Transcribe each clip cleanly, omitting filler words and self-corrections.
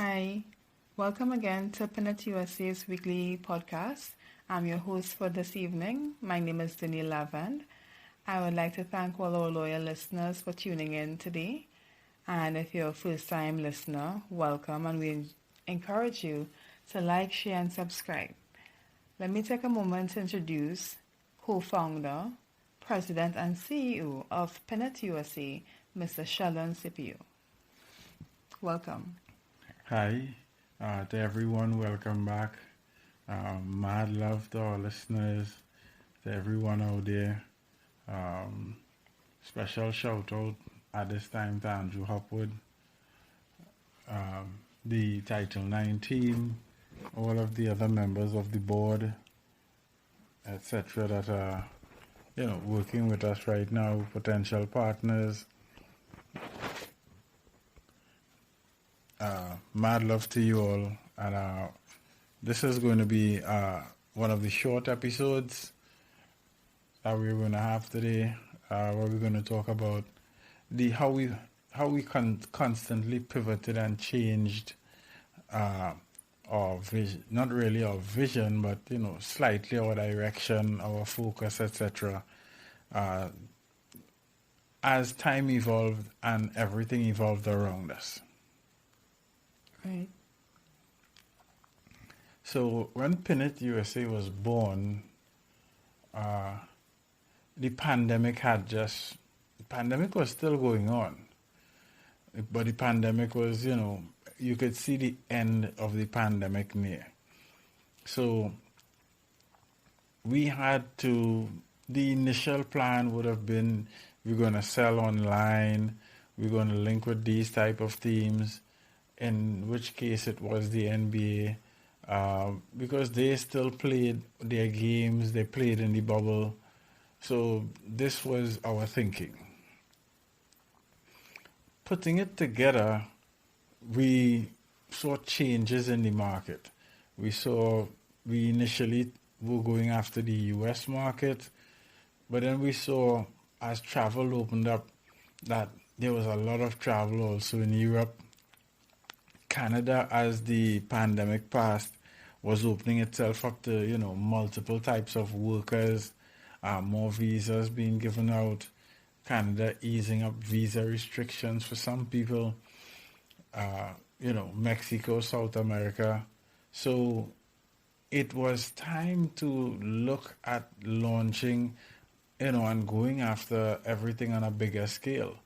Hi, welcome again to Pinnit USA's weekly podcast. I'm your host for this evening. My name is Danielle Lavand. I would like to thank all our loyal listeners for tuning in today. And if you're a first time listener, welcome, and we encourage you to like, share, and subscribe. Let me take a moment to introduce co founder, president, and CEO of Pinnit USA, Mr. Sheldon Scipio. Welcome. Hi to everyone, welcome back. Mad love to our listeners, to everyone out there. Um, Special shout out at this time to Andrew Hopwood, the Title 9 team, all of the other members of the board, etc., that are working with us right now, potential partners. Mad love to you all, and this is going to be one of the short episodes that we're going to have today, where we're going to talk about the how we constantly pivoted and changed our vision, not really our vision, but slightly our direction, our focus, etc. As time evolved and everything evolved around us. Right. So when Pinnit USA was born, the pandemic was still going on, but the pandemic was, you could see the end of the pandemic near. So the initial plan would have been, we're going to sell online, we're going to link with these type of teams, in which case it was the NBA, because they still played their games, they played in the bubble. So this was our thinking. Putting it together, we saw changes in the market. We initially were going after the US market, but then we saw as travel opened up that there was a lot of travel also in Europe. Canada, as the pandemic passed, was opening itself up to multiple types of workers, more visas being given out. Canada easing up visa restrictions for some people. Mexico, South America. So it was time to look at launching, and going after everything on a bigger scale.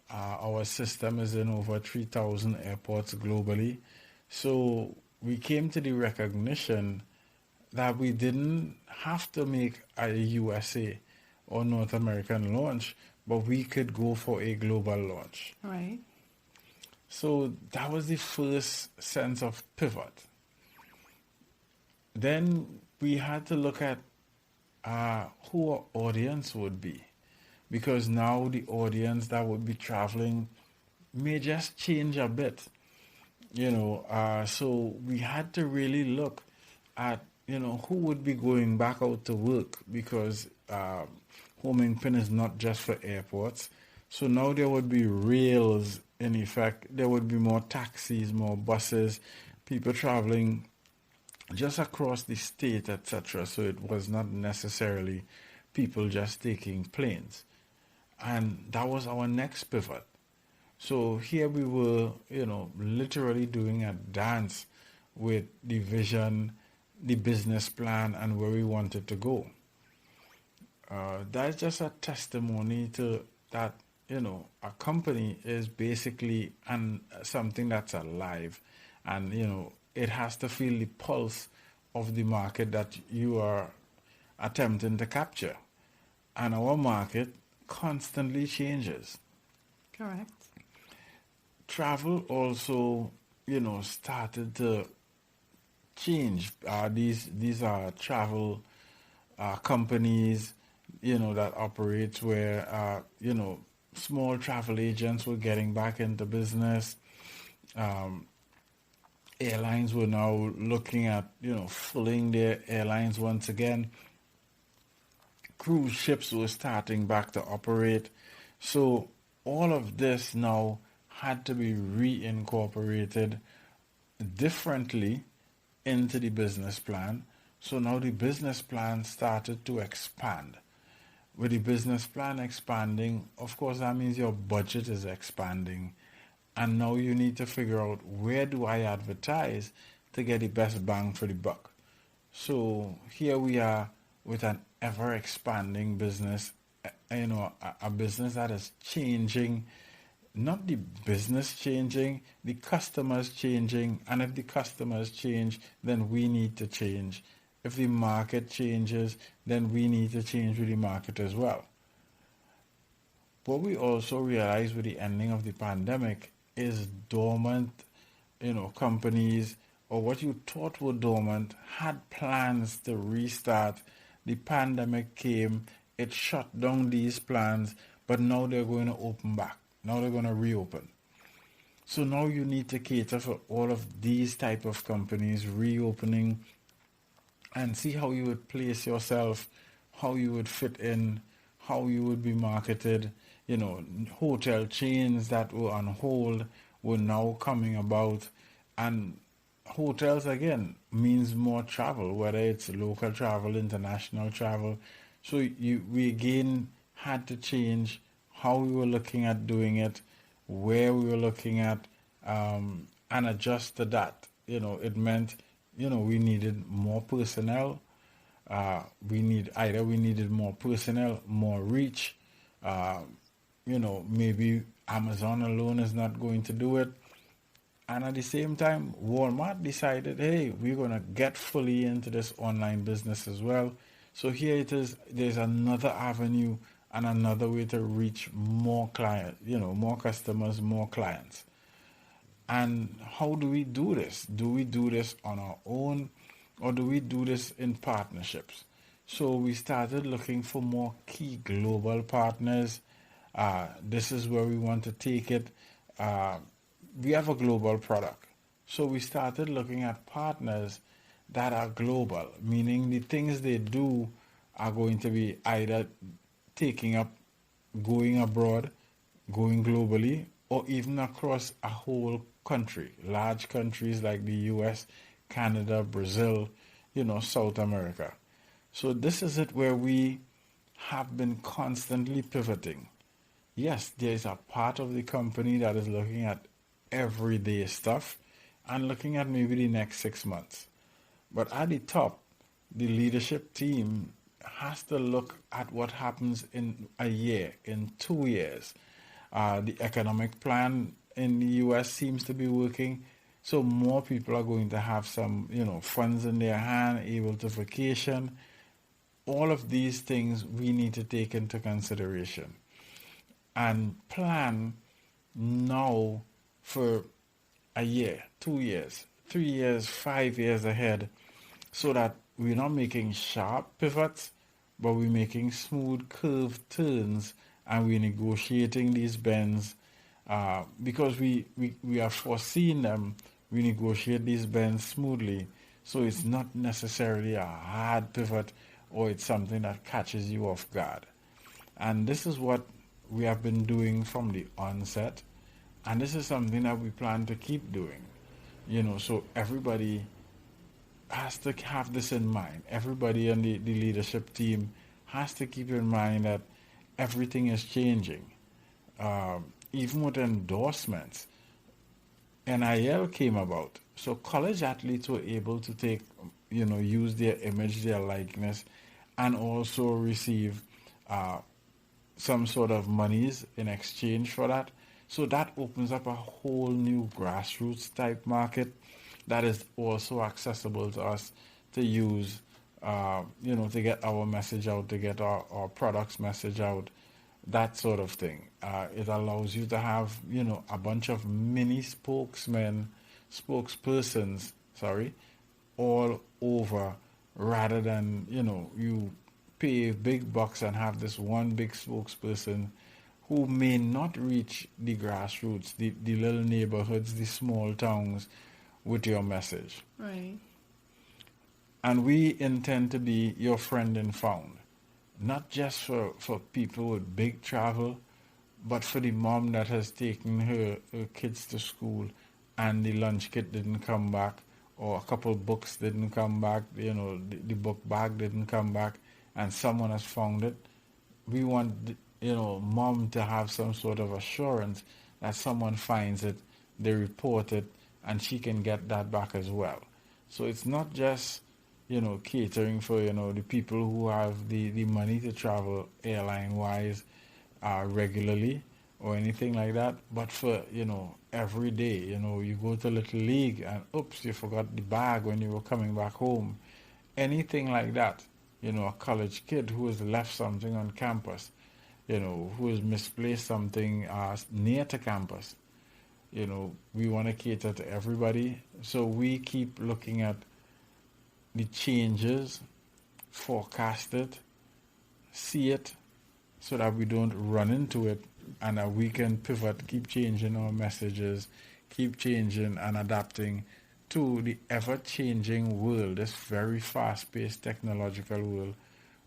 Our system is in over 3,000 airports globally. So we came to the recognition that we didn't have to make a USA or North American launch, but we could go for a global launch. Right. So that was the first sense of pivot. Then we had to look at who our audience would be, because now the audience that would be traveling may just change a bit. So we had to really look at who would be going back out to work, because homing pin is not just for airports. So now there would be rails in effect. There would be more taxis, more buses, people traveling just across the state, etc. So it was not necessarily people just taking planes. And that was our next pivot. So here we were, literally doing a dance with the vision, the business plan, and where we wanted to go. That's just a testimony to that, a company is basically something that's alive, and, it has to feel the pulse of the market that you are attempting to capture. And our market constantly changes. Correct. Travel also, started to change. These are travel companies, that operates where, small travel agents were getting back into business. Airlines were now looking at, filling their airlines once again. Cruise ships were starting back to operate. So all of this now had to be reincorporated differently into the business plan. So now the business plan started to expand. With the business plan expanding, of course, that means your budget is expanding. And now you need to figure out, where do I advertise to get the best bang for the buck? So here we are with an ever expanding business, a business that is changing, not the business changing, the customers changing. And if the customers change, then we need to change. If the market changes, then we need to change with the market as well. What we also realized with the ending of the pandemic is dormant, companies, or what you thought were dormant, had plans to restart. The pandemic came, it shut down these plans, but now they're going to open back. Now they're going to reopen. So now you need to cater for all of these type of companies reopening, and see how you would place yourself, how you would fit in, how you would be marketed. Hotel chains that were on hold were now coming about, and hotels again means more travel, whether it's local travel, international travel. So we again had to change how we were looking at doing it, where we were looking at, and adjust to that. It meant, we needed more personnel. We needed more personnel, more reach. Maybe Amazon alone is not going to do it. And at the same time, Walmart decided, hey, we're going to get fully into this online business as well. So here it is. There's another avenue and another way to reach more clients, more customers, more clients. And how do we do this? Do we do this on our own, or do we do this in partnerships? So we started looking for more key global partners. This is where we want to take it. We have a global product. So we started looking at partners that are global, meaning the things they do are going to be either taking up, going abroad, going globally, or even across a whole country, large countries like the US, Canada, Brazil, South America. So this is it where we have been constantly pivoting. Yes, there is a part of the company that is looking at everyday stuff and looking at maybe the next 6 months. But at the top, the leadership team has to look at what happens in a year, in 2 years. The economic plan in the US seems to be working. So more people are going to have some, funds in their hand, able to vacation. All of these things we need to take into consideration and plan now for a year, 2 years, 3 years, 5 years ahead, so that we're not making sharp pivots, but we're making smooth curved turns, and we're negotiating these bends because we are foreseeing them. We negotiate these bends smoothly, so it's not necessarily a hard pivot, or it's something that catches you off guard. And this is what we have been doing from the onset, and this is something that we plan to keep doing. So everybody has to have this in mind. Everybody on the leadership team has to keep in mind that everything is changing. Even with endorsements, NIL came about. So college athletes were able to take, use their image, their likeness, and also receive some sort of monies in exchange for that. So that opens up a whole new grassroots type market that is also accessible to us to use, to get our message out, to get our products message out, that sort of thing. It allows you to have, a bunch of mini spokespersons, all over, rather than, you pay big bucks and have this one big spokesperson who may not reach the grassroots, the little neighborhoods, the small towns with your message. Right. And we intend to be your friend and found, not just for people with big travel, but for the mom that has taken her kids to school and the lunch kit didn't come back, or a couple books didn't come back, the book bag didn't come back, and someone has found it. We want, mom to have some sort of assurance that someone finds it, they report it, and she can get that back as well. So it's not just, catering for, the people who have the money to travel airline wise regularly or anything like that, but for, every day, you go to Little League and oops, you forgot the bag when you were coming back home. Anything like that, a college kid who has left something on campus, who has misplaced something near to campus. We want to cater to everybody. So we keep looking at the changes, forecast it, see it, so that we don't run into it, and that we can pivot, keep changing our messages, keep changing and adapting to the ever-changing world, this very fast-paced technological world.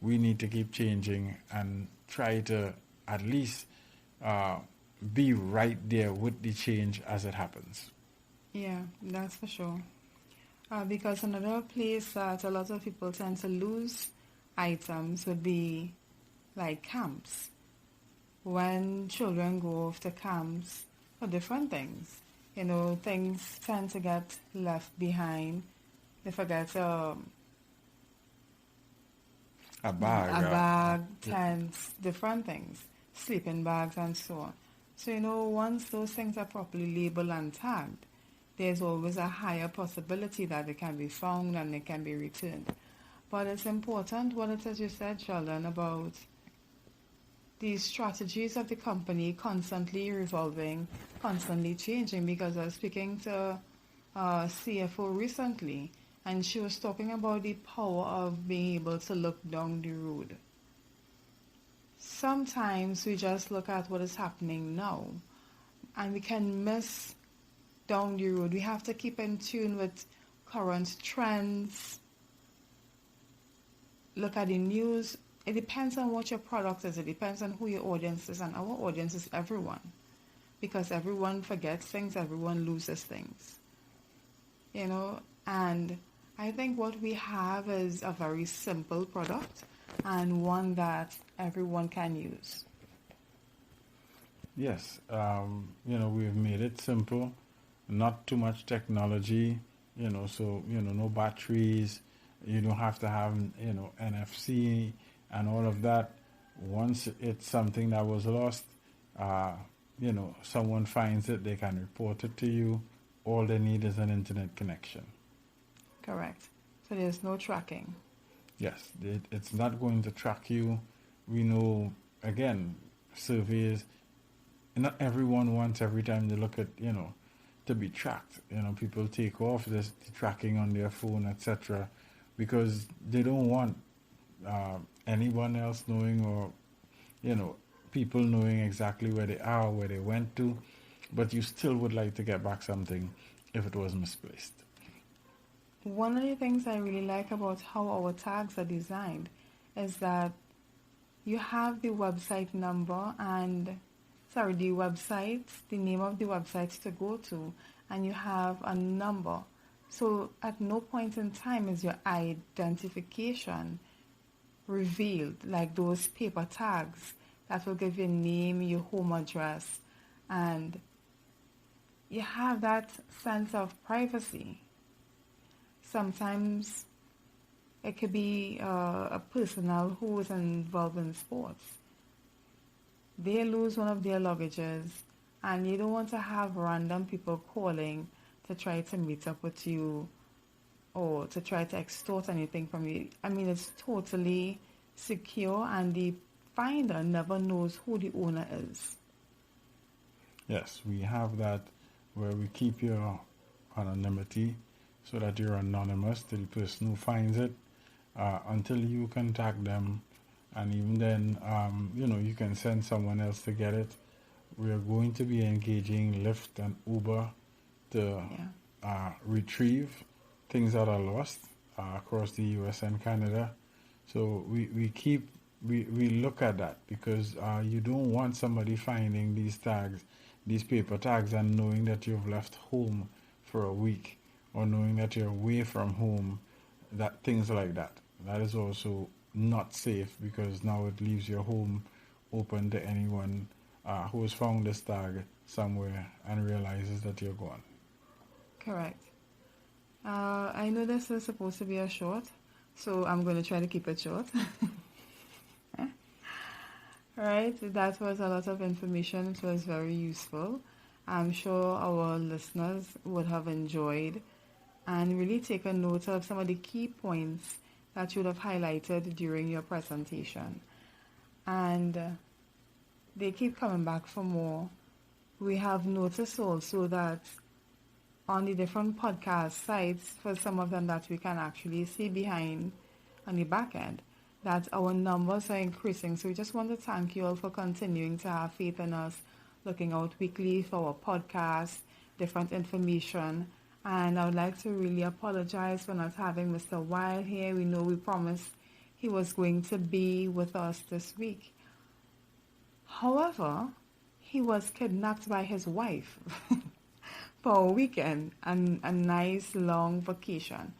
We need to keep changing and try to at least be right there with the change as it happens. Yeah, that's for sure. Because another place that a lot of people tend to lose items would be like camps. When children go off to camps for different things, things tend to get left behind. They forget A a bag. bag, tents, different things, sleeping bags and so on. So, once those things are properly labeled and tagged, there's always a higher possibility that they can be found and they can be returned. But it's important what it is you said, Sheldon, about the strategies of the company constantly revolving, constantly changing, because I was speaking to a CFO recently, and she was talking about the power of being able to look down the road. Sometimes we just look at what is happening now, and we can miss down the road. We have to keep in tune with current trends, look at the news. It depends on what your product is. It depends on who your audience is, and our audience is everyone, because everyone forgets things, everyone loses things, and I think what we have is a very simple product and one that everyone can use. Yes, we've made it simple, not too much technology, so, no batteries, you don't have to have, NFC and all of that. Once it's something that was lost, someone finds it, they can report it to you. All they need is an internet connection. Correct. So there's no tracking. Yes, it's not going to track you. We know, again, surveys, not everyone wants every time they look at, to be tracked. People take off this the tracking on their phone, etc., because they don't want anyone else knowing, or, people knowing exactly where they are, where they went to, but you still would like to get back something if it was misplaced. One of the things I really like about how our tags are designed is that you have the website number the name of the website to go to, and you have a number. So at no point in time is your identification revealed, like those paper tags that will give your name, your home address, and you have that sense of privacy. Sometimes it could be a personnel who is involved in sports. They lose one of their luggages, and you don't want to have random people calling to try to meet up with you or to try to extort anything from you. I mean, it's totally secure, and the finder never knows who the owner is. Yes, we have that where we keep your anonymity so that you're anonymous to the person who finds it until you contact them. And even then, you can send someone else to get it. We are going to be engaging Lyft and Uber to retrieve things that are lost across the US and Canada. So we look at that, because you don't want somebody finding these tags these paper tags and knowing that you've left home for a week or knowing that you're away from home, that things like that. That is also not safe because now it leaves your home open to anyone who has found this tag somewhere and realizes that you're gone. Correct. I know this is supposed to be a short, so I'm going to try to keep it short. Right, that was a lot of information. It was very useful. I'm sure our listeners would have enjoyed and really taken note of some of the key points that you would have highlighted during your presentation. And they keep coming back for more. We have noticed also that on the different podcast sites, for some of them that we can actually see behind on the back end, that our numbers are increasing. So we just want to thank you all for continuing to have faith in us, looking out weekly for our podcast, different information. And I would like to really apologize for not having Mr. Wild here. We know we promised he was going to be with us this week. However, he was kidnapped by his wife for a weekend and a nice long vacation.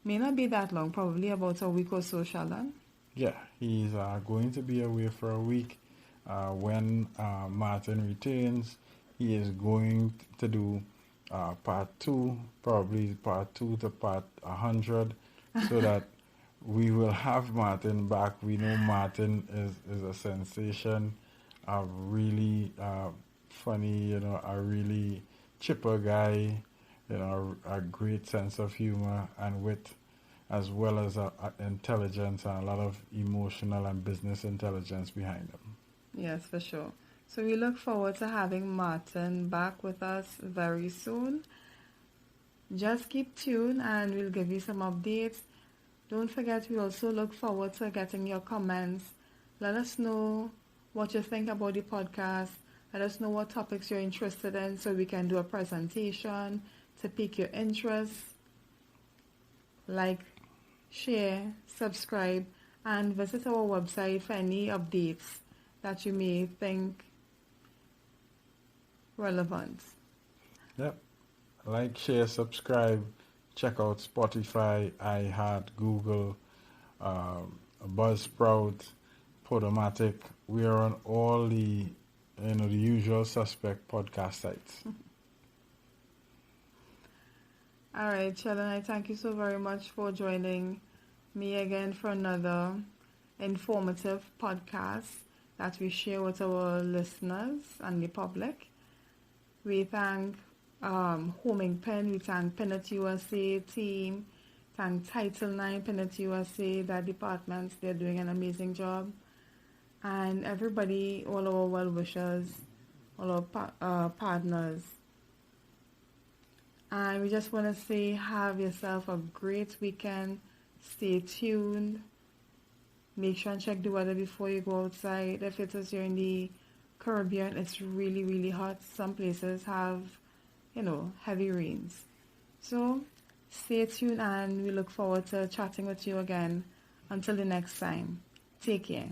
May not be that long, probably about a week or so, Sheldon. Yeah, he's going to be away for a week. When Martin returns, he is going to do part 2, probably part 2 to part 100, so that we will have Martin back. We know Martin is a sensation, a really funny, a really chipper guy, a great sense of humor and wit, as well as intelligence and a lot of emotional and business intelligence behind him. Yes, for sure. So we look forward to having Martin back with us very soon. Just keep tuned and we'll give you some updates. Don't forget, we also look forward to getting your comments. Let us know what you think about the podcast. Let us know what topics you're interested in so we can do a presentation to pique your interest. Like, share, subscribe, and visit our website for any updates that you may think relevant. Yep. Like, share, subscribe. Check out Spotify, iHeart, Google, Buzzsprout, Podomatic. We are on all the usual suspect podcast sites. All right, Sheldon, I thank you so very much for joining me again for another informative podcast that we share with our listeners and the public. We thank Homing Pen, we thank Pinnet USA team, thank Title IX, Pinnet USA, that departments, they're doing an amazing job. And everybody, all our well-wishers, all our partners. And we just want to say, have yourself a great weekend. Stay tuned. Make sure and check the weather before you go outside. If it is here in the Caribbean, it's really, really hot. Some places have, heavy rains. So stay tuned and we look forward to chatting with you again. Until the next time, take care.